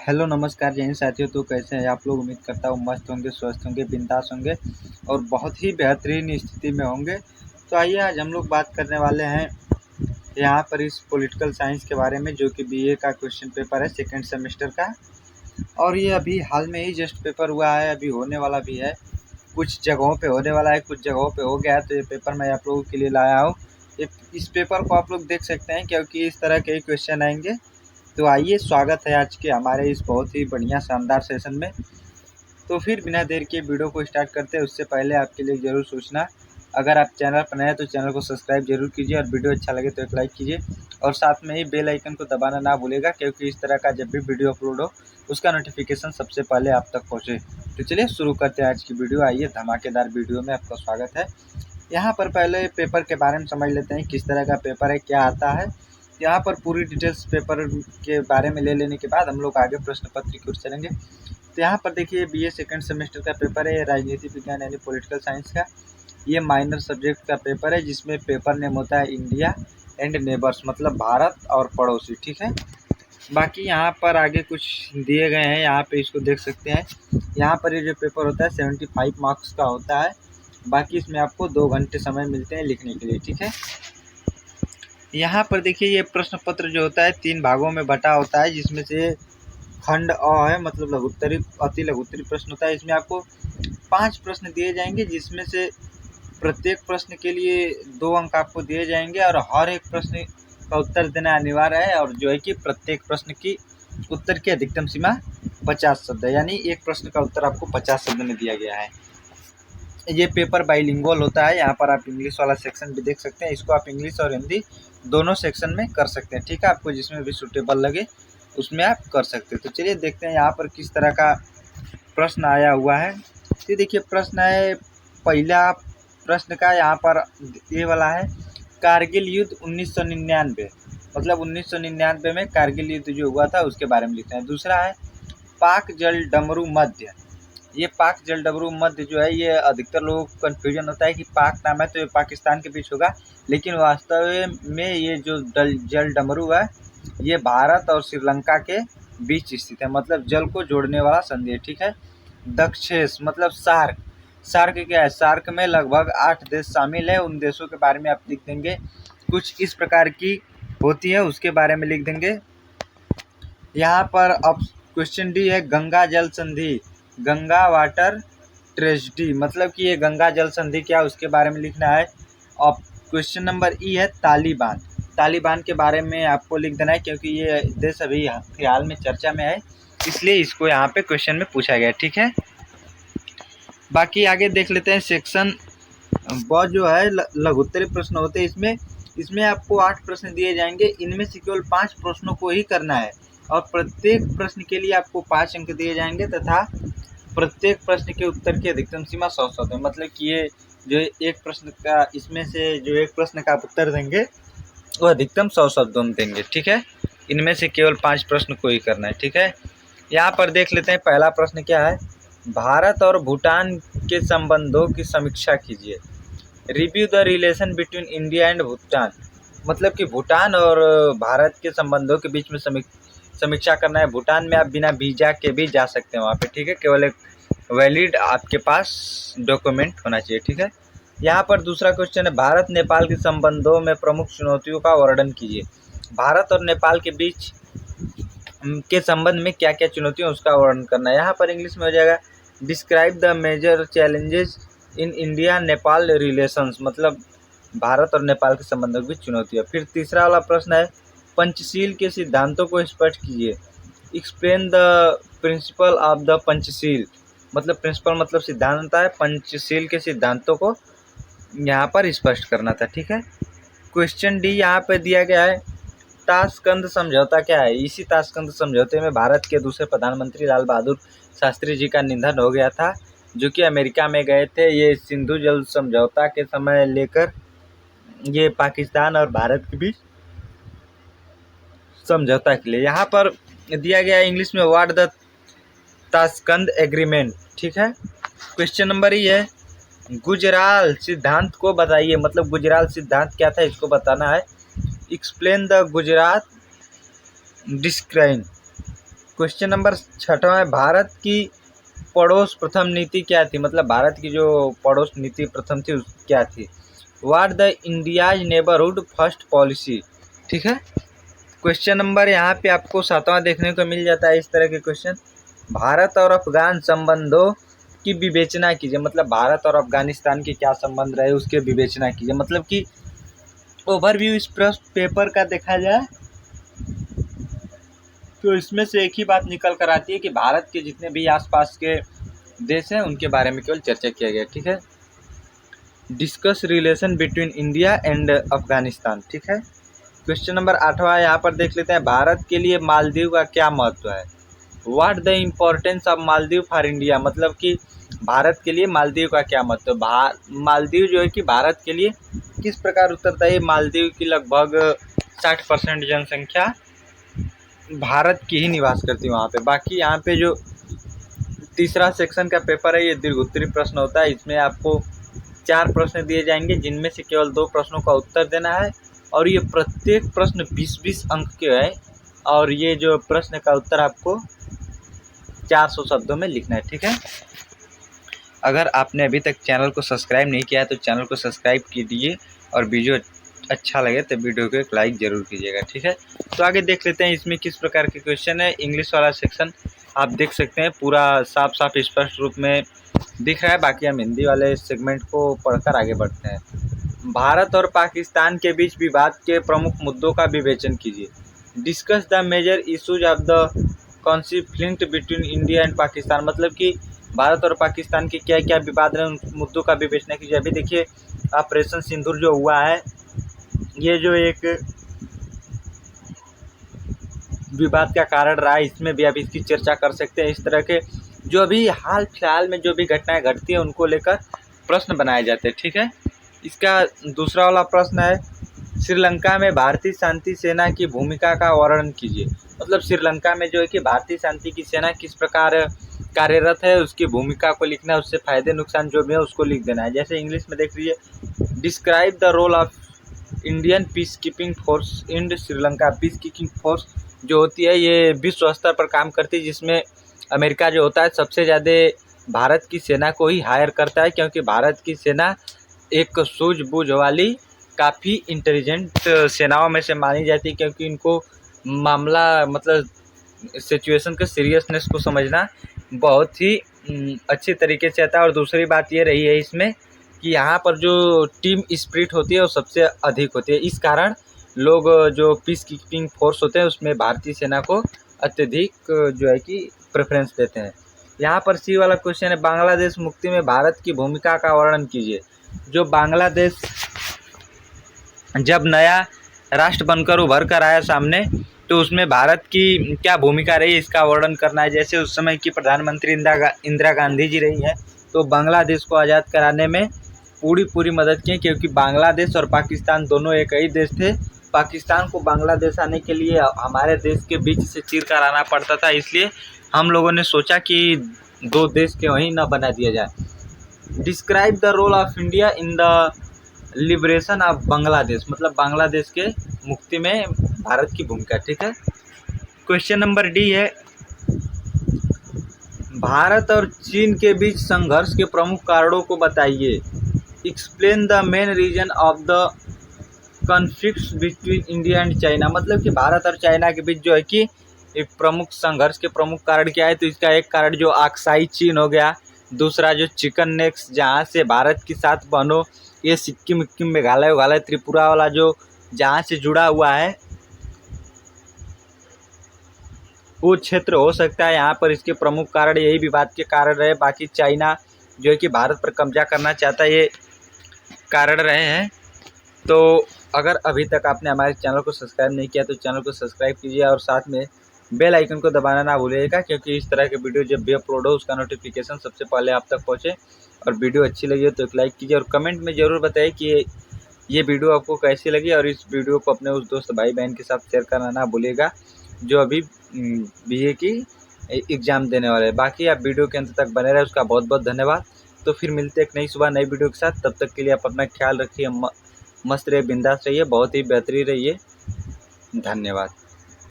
Hello नमस्कार जय हिंद साथियों। तो कैसे हैं आप लोग? उम्मीद करता हूँ मस्त होंगे, स्वस्थ होंगे, बिंदास होंगे और बहुत ही बेहतरीन स्थिति में होंगे। तो आइए आज हम लोग बात करने वाले हैं यहाँ पर इस पॉलिटिकल साइंस के बारे में, जो कि बीए का क्वेश्चन पेपर है सेकंड सेमेस्टर का। और ये अभी हाल में ही जस्ट पेपर हुआ है, अभी होने वाला भी है। कुछ जगहों पे होने वाला है, कुछ जगहों पे हो गया है। तो ये पेपर मैं आप लोगों के लिए लाया हूँ। इस पेपर को आप लोग देख सकते हैं क्योंकि इस तरह के ही क्वेश्चन आएंगे। तो आइए, स्वागत है आज के हमारे इस बहुत ही बढ़िया शानदार सेशन में। तो फिर बिना देर के वीडियो को स्टार्ट करते हैं उससे पहले आपके लिए ज़रूर सूचना, अगर आप चैनल पर नए हैं तो चैनल को सब्सक्राइब जरूर कीजिए और वीडियो अच्छा लगे तो एक लाइक कीजिए और साथ में ही बेल आइकन को दबाना ना भूलेगा, क्योंकि इस तरह का जब भी वीडियो अपलोड हो उसका नोटिफिकेशन सबसे पहले आप तक पहुँचे। तो चलिए शुरू करते हैं आज की वीडियो। आइए, धमाकेदार वीडियो में आपका स्वागत है। यहाँ पर पहले पेपर के बारे में समझ लेते हैं, किस तरह का पेपर है, क्या आता है। यहाँ पर पूरी डिटेल्स पेपर के बारे में ले लेने के बाद हम लोग आगे प्रश्न पत्र की ओर चलेंगे। तो यहाँ पर देखिए, बीए सेकंड सेमेस्टर का पेपर है, राजनीति विज्ञान यानी पॉलिटिकल साइंस का। ये माइनर सब्जेक्ट का पेपर है, जिसमें पेपर नेम होता है इंडिया एंड नेबर्स, मतलब भारत और पड़ोसी। ठीक है, बाकी यहाँ पर आगे कुछ दिए गए हैं, यहाँ पे इसको देख सकते हैं। यहाँ पर ये जो पेपर होता है 75 मार्क्स का होता है। बाकी इसमें आपको 2 घंटे समय मिलते हैं लिखने के लिए। ठीक है, यहाँ पर देखिए, ये प्रश्न पत्र जो होता है 3 भागों में बटा होता है, जिसमें से खंड अ है, मतलब लघुत्तरी अति लघुत्तरी प्रश्न होता है। इसमें आपको 5 प्रश्न दिए जाएंगे, जिसमें से प्रत्येक प्रश्न के लिए 2 अंक आपको दिए जाएंगे और हर एक प्रश्न का उत्तर देना अनिवार्य है। और जो है कि प्रत्येक प्रश्न की उत्तर की अधिकतम सीमा 50 शब्द है, यानी एक प्रश्न का उत्तर आपको 50 शब्द में दिया गया है। ये पेपर बाइलिंगुअल होता है। यहाँ पर आप इंग्लिश वाला सेक्शन भी देख सकते हैं, इसको आप इंग्लिश और हिंदी दोनों सेक्शन में कर सकते हैं। ठीक है, आपको जिसमें भी सूटेबल लगे उसमें आप कर सकते हैं। तो चलिए देखते हैं यहाँ पर किस तरह का प्रश्न आया हुआ है। तो देखिए, प्रश्न है पहला प्रश्न का, यहाँ पर ये वाला है, कारगिल युद्ध 1999, मतलब 1999 में कारगिल युद्ध जो हुआ था उसके बारे में लिखते हैं। दूसरा है पाक जल डमरू मध्य। ये पाक जल डमरू मध्य जो है, ये अधिकतर लोगों को कन्फ्यूजन होता है कि पाक नाम है तो ये पाकिस्तान के बीच होगा, लेकिन वास्तव में ये जो जल डमरू है ये भारत और श्रीलंका के बीच स्थित है, मतलब जल को जोड़ने वाला संधि है। ठीक है, दक्षेस मतलब सार्क। सार्क क्या है? सार्क में लगभग 8 देश शामिल है। उन देशों के बारे में आप लिख देंगे, कुछ इस प्रकार की होती है, उसके बारे में लिख देंगे। यहाँ पर अब क्वेश्चन डी है गंगा जल संधि, गंगा वाटर ट्रेजेडी, मतलब कि ये गंगा जल संधि क्या, उसके बारे में लिखना है। और क्वेश्चन नंबर ई है तालिबान। तालिबान के बारे में आपको लिख देना है, क्योंकि ये देश अभी फिलहाल में चर्चा में है, इसलिए इसको यहाँ पे क्वेश्चन में पूछा गया। ठीक है, बाकी आगे देख लेते हैं। सेक्शन ब जो है लघुत्तरी प्रश्न होते हैं। इसमें आपको 8 प्रश्न दिए जाएंगे, इनमें से केवल 5 प्रश्नों को ही करना है और प्रत्येक प्रश्न के लिए आपको 5 अंक दिए जाएंगे तथा प्रत्येक प्रश्न के उत्तर की अधिकतम सीमा 100 शब्द है। मतलब कि ये जो एक प्रश्न का, इसमें से जो एक प्रश्न का आप उत्तर देंगे वो अधिकतम 100 शब्दों में देंगे। ठीक है, इनमें से केवल 5 प्रश्न को ही करना है। ठीक है, यहाँ पर देख लेते हैं पहला प्रश्न क्या है, भारत और भूटान के संबंधों की समीक्षा कीजिए। Review the relation between India and Bhutan, मतलब कि भूटान और भारत के संबंधों के बीच में समीक्षा करना है। भूटान में आप बिना वीज़ा के भी जा सकते हैं वहाँ पे। ठीक है, केवल एक वैलिड आपके पास डॉक्यूमेंट होना चाहिए। ठीक है, यहाँ पर दूसरा क्वेश्चन है, भारत नेपाल के संबंधों में प्रमुख चुनौतियों का वर्णन कीजिए। भारत और नेपाल के बीच के संबंध में क्या क्या चुनौतियाँ उसका वर्णन करना है। यहाँ पर इंग्लिश में हो जाएगा describe the major challenges in India Nepal relations, मतलब भारत और नेपाल के संबंधों की चुनौतियाँ। फिर तीसरा वाला प्रश्न है, पंचशील के सिद्धांतों को स्पष्ट कीजिए। Explain the principle of the Panchsheel, मतलब प्रिंसिपल मतलब सिद्धांत होता है, पंचशील के सिद्धांतों को यहाँ पर स्पष्ट करना था। ठीक है, क्वेश्चन डी यहाँ पे दिया गया है, ताशकंद समझौता क्या है। इसी ताशकंद समझौते में भारत के दूसरे प्रधानमंत्री लाल बहादुर शास्त्री जी का निधन हो गया था, जो कि अमेरिका में गए थे। ये सिंधु जल समझौता के समय लेकर ये पाकिस्तान और भारत के बीच समझौता के लिए। यहाँ पर दिया गया इंग्लिश में व्हाट द ताशकंद एग्रीमेंट। ठीक है, क्वेश्चन नंबर ये है, गुजराल सिद्धांत को बताइए, मतलब गुजराल सिद्धांत क्या था इसको बताना है। एक्सप्लेन द गुजरात डिस्क्राइन। क्वेश्चन नंबर 6वां है, भारत की पड़ोस प्रथम नीति क्या थी? मतलब भारत की जो पड़ोस नीति प्रथम थी क्या थी? What the India's neighbourhood first policy. ठीक है। क्वेश्चन नंबर यहाँ पे आपको 7वां देखने को मिल जाता है इस तरह के क्वेश्चन। भारत और अफगान संबंधों की विवेचना कीजिए। मतलब भारत और अफगानिस्तान के क्या संबंध रहे उसके विवेचना कीजिए। मतलब कि ओवरव्यू इस प्रश्न पेपर का देखा जाए तो इसमें से एक ही बात निकल कर आती है कि भारत के जितने भी आसपास के देश हैं उनके बारे में केवल चर्चा किया गया। ठीक है। Discuss relation between India and Afghanistan. ठीक है। क्वेश्चन नंबर 8वां यहाँ पर देख लेते हैं, भारत के लिए मालदीव का क्या महत्व है? What the importance of Maldives for India. मतलब कि भारत के लिए मालदीव का क्या महत्व है? मालदीव जो है कि भारत के लिए किस प्रकार उत्तरदायी है? मालदीव की लगभग 60% जनसंख्या भारत की ही निवास करती है वहाँ पे। बाकी यहाँ पे जो तीसरा सेक्शन का पेपर है ये दीर्घोत्तरी प्रश्न होता है। इसमें आपको 4 प्रश्न दिए जाएंगे जिनमें से केवल 2 प्रश्नों का उत्तर देना है और ये प्रत्येक प्रश्न 20-20 अंक के है और ये जो प्रश्न का उत्तर आपको 400 शब्दों में लिखना है। ठीक है। अगर आपने अभी तक चैनल को सब्सक्राइब नहीं किया है तो चैनल को सब्सक्राइब कीजिए और वीडियो अच्छा लगे तो वीडियो को एक लाइक ज़रूर कीजिएगा। ठीक है। तो आगे देख लेते हैं इसमें किस प्रकार के क्वेश्चन है। इंग्लिश वाला सेक्शन आप देख सकते हैं पूरा साफ साफ स्पष्ट रूप में दिख रहा है। बाकी हम हिंदी वाले सेगमेंट को पढ़कर आगे बढ़ते हैं। भारत और पाकिस्तान के बीच विवाद के प्रमुख मुद्दों का विवेचन कीजिए। Discuss the major issues of the conflict between India and Pakistan. मतलब कि भारत और पाकिस्तान के क्या क्या विवाद रहे उन मुद्दों का विवेचना कीजिए। अभी देखिए ऑपरेशन सिंदूर जो हुआ है ये जो एक विवाद का कारण रहा है इसमें भी आप इसकी चर्चा कर सकते हैं। इस तरह के जो अभी हाल फिलहाल में जो भी घटनाएं घटती हैं उनको लेकर प्रश्न बनाए जाते हैं। ठीक है। इसका दूसरा वाला प्रश्न है, श्रीलंका में भारतीय शांति सेना की भूमिका का वर्णन कीजिए। मतलब श्रीलंका में जो है कि भारतीय शांति की सेना किस प्रकार कार्यरत है उसकी भूमिका को लिखना है, उससे फायदे नुकसान जो भी है उसको लिख देना है। जैसे इंग्लिश में देख लीजिए, describe the role of Indian peace keeping force in Sri Lanka. Peace keeping force जो होती है ये विश्व स्तर पर काम करती है जिसमें अमेरिका जो होता है सबसे ज़्यादा भारत की सेना को ही हायर करता है क्योंकि भारत की सेना एक सूझबूझ वाली काफ़ी इंटेलिजेंट सेनाओं में से मानी जाती है क्योंकि इनको मामला मतलब सिचुएशन के सीरियसनेस को समझना बहुत ही अच्छी तरीके से आता है। और दूसरी बात ये रही है इसमें कि यहाँ पर जो टीम स्पिरिट होती है वो सबसे अधिक होती है। इस कारण लोग जो पीस कीपिंग फोर्स होते हैं उसमें भारतीय सेना को अत्यधिक जो है कि प्रेफरेंस देते हैं। यहाँ पर सी वाला क्वेश्चन है, बांग्लादेश मुक्ति में भारत की भूमिका का वर्णन कीजिए। जो बांग्लादेश जब नया राष्ट्र बनकर उभर कर आया सामने तो उसमें भारत की क्या भूमिका रही इसका वर्णन करना है। जैसे उस समय की प्रधानमंत्री इंदिरा गांधी जी रही हैं तो बांग्लादेश को आज़ाद कराने में पूरी मदद की क्योंकि बांग्लादेश और पाकिस्तान दोनों एक ही देश थे। पाकिस्तान को बांग्लादेश आने के लिए हमारे देश के बीच से चीर कर आना पड़ता था, इसलिए हम लोगों ने सोचा कि 2 देश के वहीं न बना दिया जाए। Describe the role of India in the liberation of Bangladesh. मतलब बांग्लादेश के मुक्ति में भारत की भूमिका। ठीक है। क्वेश्चन नंबर डी है, भारत और चीन के बीच संघर्ष के प्रमुख कारणों को बताइए। Explain the main reason of the conflict between India and China. मतलब कि भारत और चाइना के बीच जो है कि एक प्रमुख संघर्ष के प्रमुख कारण क्या है, तो इसका एक कारण जो अक्साई चीन हो गया, दूसरा जो चिकन नेक्स जहाँ से भारत के साथ बनो ये सिक्किम मेघालय त्रिपुरा वाला जो जहाँ से जुड़ा हुआ है वो क्षेत्र हो सकता है। यहाँ पर इसके प्रमुख कारण यही विवाद के कारण रहे। बाकी चाइना जो है कि भारत पर कब्जा करना चाहता है ये कारण रहे हैं। तो अगर अभी तक आपने हमारे चैनल को सब्सक्राइब नहीं किया तो चैनल को सब्सक्राइब कीजिए और साथ में बेल आइकन को दबाना ना भूलिएगा क्योंकि इस तरह के वीडियो जब भी अपलोड हो उसका नोटिफिकेशन सबसे पहले आप तक पहुँचे। और वीडियो अच्छी लगी हो तो एक लाइक कीजिए और कमेंट में ज़रूर बताइए कि ये वीडियो आपको कैसी लगी और इस वीडियो को अपने उस दोस्त भाई बहन के साथ शेयर करना ना भूलिएगा जो अभी बीए की एग्ज़ाम देने वाले हैं। बाकी आप वीडियो के अंत तक बने रहे उसका बहुत बहुत धन्यवाद। तो फिर मिलते एक नई सुबह नई वीडियो के साथ। तब तक के लिए आप अपना ख्याल रखिए, मस्त रहिए, बिंदास रहिए, बहुत ही बेहतरीन रहिए। धन्यवाद।